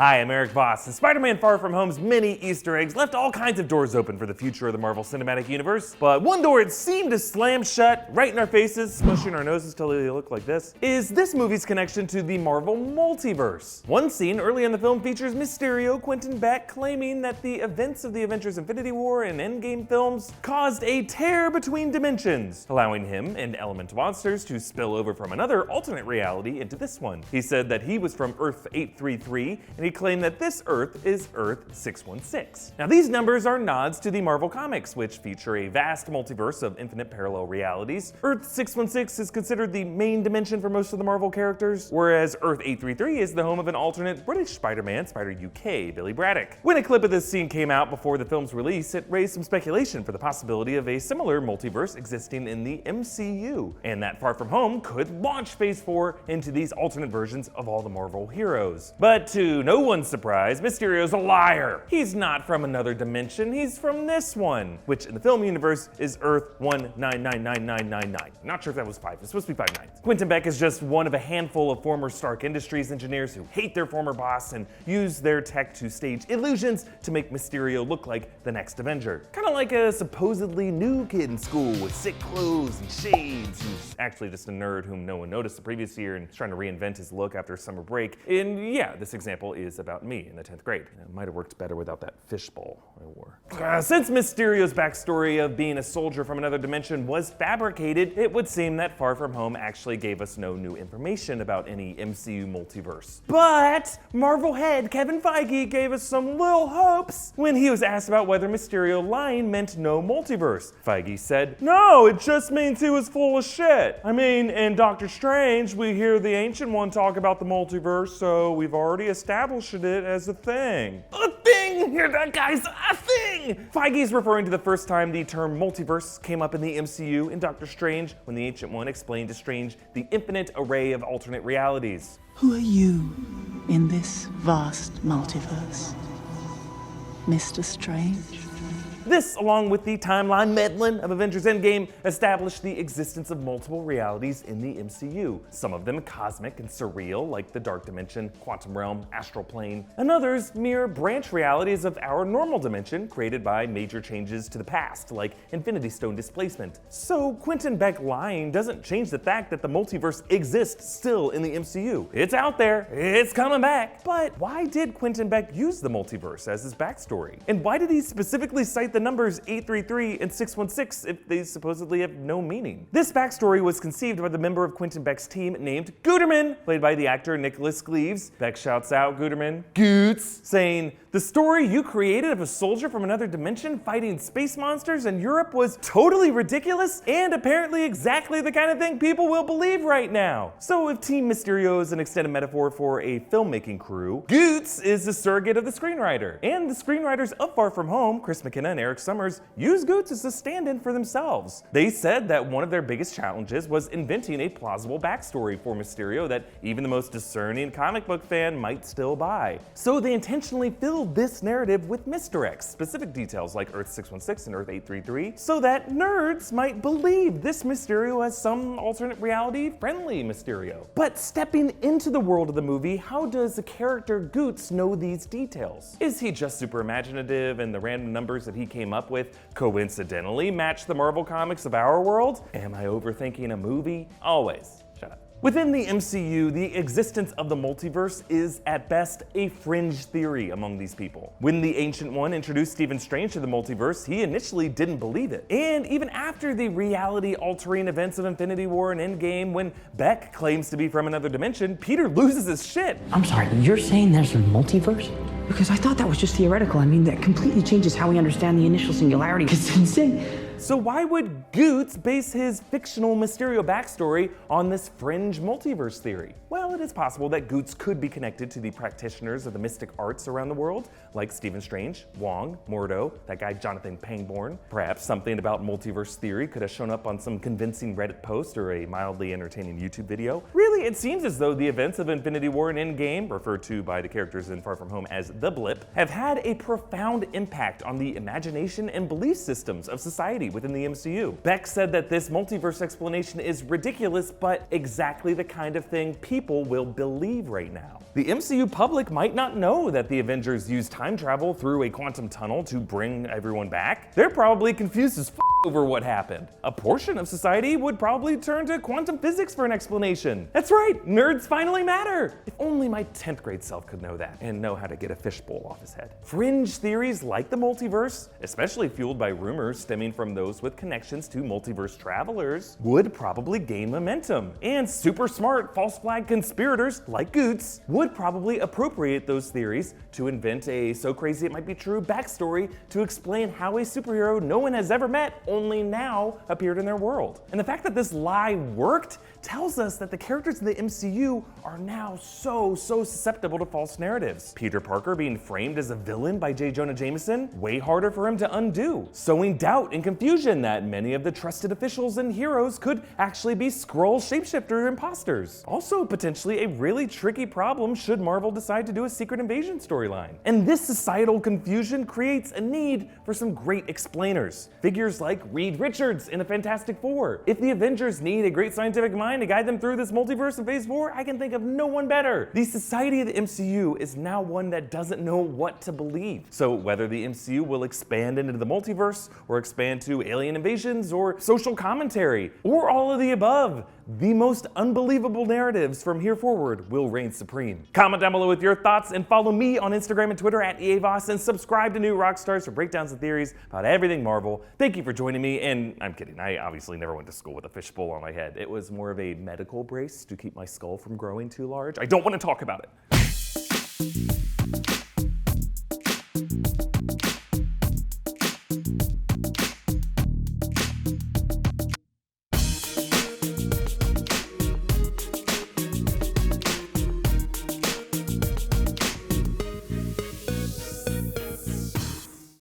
Hi, I'm Erik Voss, and Spider-Man Far From Home's many Easter eggs left all kinds of doors open for the future of the Marvel Cinematic Universe. But one door it seemed to slam shut right in our faces, smushing our noses till they look like this, is this movie's connection to the Marvel Multiverse. One scene early in the film features Mysterio, Quentin Beck, claiming that the events of the Avengers Infinity War and Endgame films caused a tear between dimensions, allowing him and elemental monsters to spill over from another alternate reality into this one. He said that he was from Earth 833, and he claimed that this Earth is Earth 616. Now these numbers are nods to the Marvel Comics, which feature a vast multiverse of infinite parallel realities. Earth 616 is considered the main dimension for most of the Marvel characters, whereas Earth 833 is the home of an alternate British Spider-Man, Spider-UK, Billy Braddock. When a clip of this scene came out before the film's release, it raised some speculation for the possibility of a similar multiverse existing in the MCU, and that Far From Home could launch Phase 4 into these alternate versions of all the Marvel heroes. But to no one's surprise, Mysterio's a liar. He's not from another dimension, he's from this one, which in the film universe is Earth 1999999. Not sure if that was 5, it's supposed to be 5 nines. Quentin Beck is just one of a handful of former Stark Industries engineers who hate their former boss and use their tech to stage illusions to make Mysterio look like the next Avenger. Kind of like a supposedly new kid in school with sick clothes and shades, who's actually just a nerd whom no one noticed the previous year and is trying to reinvent his look after summer break. And yeah, this example is about me in the 10th grade. It might have worked better without that fishbowl I wore. Since Mysterio's backstory of being a soldier from another dimension was fabricated, it would seem that Far From Home actually gave us no new information about any MCU multiverse. But Marvel head Kevin Feige gave us some little hopes when he was asked about whether Mysterio lying meant no multiverse. Feige said, "No, it just means he was full of shit. I mean, in Doctor Strange, we hear the Ancient One talk about the multiverse, so we've already established it as a thing." A thing! Hear that, guys? A thing! Feige's referring to the first time the term multiverse came up in the MCU in Doctor Strange, when the Ancient One explained to Strange the infinite array of alternate realities. Who are you in this vast multiverse, Mr. Strange? This, along with the timeline meddling of Avengers Endgame, established the existence of multiple realities in the MCU. Some of them cosmic and surreal, like the Dark Dimension, Quantum Realm, Astral Plane, and others mere branch realities of our normal dimension created by major changes to the past, like Infinity Stone displacement. So Quentin Beck lying doesn't change the fact that the multiverse exists still in the MCU. It's out there, it's coming back. But why did Quentin Beck use the multiverse as his backstory? And why did he specifically cite the numbers 833 and 616 if they supposedly have no meaning? This backstory was conceived by the member of Quentin Beck's team named Guterman, played by the actor Nicholas Cleves. Beck shouts out Guterman, Goots, saying, "The story you created of a soldier from another dimension fighting space monsters in Europe was totally ridiculous and apparently exactly the kind of thing people will believe right now." So if Team Mysterio is an extended metaphor for a filmmaking crew, Goots is the surrogate of the screenwriter. And the screenwriters of Far From Home, Chris McKenna and Eric Summers, use Goots as a stand-in for themselves. They said that one of their biggest challenges was inventing a plausible backstory for Mysterio that even the most discerning comic book fan might still buy. So they intentionally filled this narrative with misdirects, specific details like Earth 616 and Earth 833, so that nerds might believe this Mysterio as some alternate reality friendly Mysterio. But stepping into the world of the movie, how does the character Goots know these details? Is he just super imaginative and the random numbers that he came up with coincidentally match the Marvel comics of our world? Am I overthinking a movie? Always. Shut up. Within the MCU, the existence of the multiverse is at best a fringe theory among these people. When the Ancient One introduced Stephen Strange to the multiverse, he initially didn't believe it. And even after the reality-altering events of Infinity War and Endgame, when Beck claims to be from another dimension, Peter loses his shit. I'm sorry, you're saying there's a multiverse? Because I thought that was just theoretical. I mean, that completely changes how we understand the initial singularity. It's insane. So why would Goots base his fictional Mysterio backstory on this fringe multiverse theory? Well, it is possible that Goots could be connected to the practitioners of the mystic arts around the world, like Stephen Strange, Wong, Mordo, that guy Jonathan Pangborn. Perhaps something about multiverse theory could have shown up on some convincing Reddit post or a mildly entertaining YouTube video. Really, it seems as though the events of Infinity War and Endgame, referred to by the characters in Far From Home as the Blip, have had a profound impact on the imagination and belief systems of society within the MCU. Beck said that this multiverse explanation is ridiculous, but exactly the kind of thing people will believe right now. The MCU public might not know that the Avengers used time travel through a quantum tunnel to bring everyone back. They're probably confused as over what happened. A portion of society would probably turn to quantum physics for an explanation. That's right, nerds finally matter. If only my 10th grade self could know that and know how to get a fishbowl off his head. Fringe theories like the multiverse, especially fueled by rumors stemming from those with connections to multiverse travelers, would probably gain momentum. And super smart false flag conspirators like Goots would probably appropriate those theories to invent a so crazy it might be true backstory to explain how a superhero no one has ever met only now appeared in their world. And the fact that this lie worked tells us that the characters in the MCU are now so susceptible to false narratives. Peter Parker being framed as a villain by J. Jonah Jameson, way harder for him to undo. Sowing doubt and confusion that many of the trusted officials and heroes could actually be Skrull shapeshifter imposters. Also potentially a really tricky problem should Marvel decide to do a Secret Invasion storyline. And this societal confusion creates a need for some great explainers. Figures like Reed Richards in the Fantastic Four. If the Avengers need a great scientific mind to guide them through this multiverse in Phase 4, I can think of no one better. The society of the MCU is now one that doesn't know what to believe. So whether the MCU will expand into the multiverse, or expand to alien invasions, or social commentary, or all of the above, the most unbelievable narratives from here forward will reign supreme. Comment down below with your thoughts and follow me on Instagram and Twitter at Erik Voss, and subscribe to New Rockstars for breakdowns and theories about everything Marvel. Thank you for joining me, and I'm kidding, I obviously never went to school with a fishbowl on my head. It was more of a medical brace to keep my skull from growing too large. I don't want to talk about it.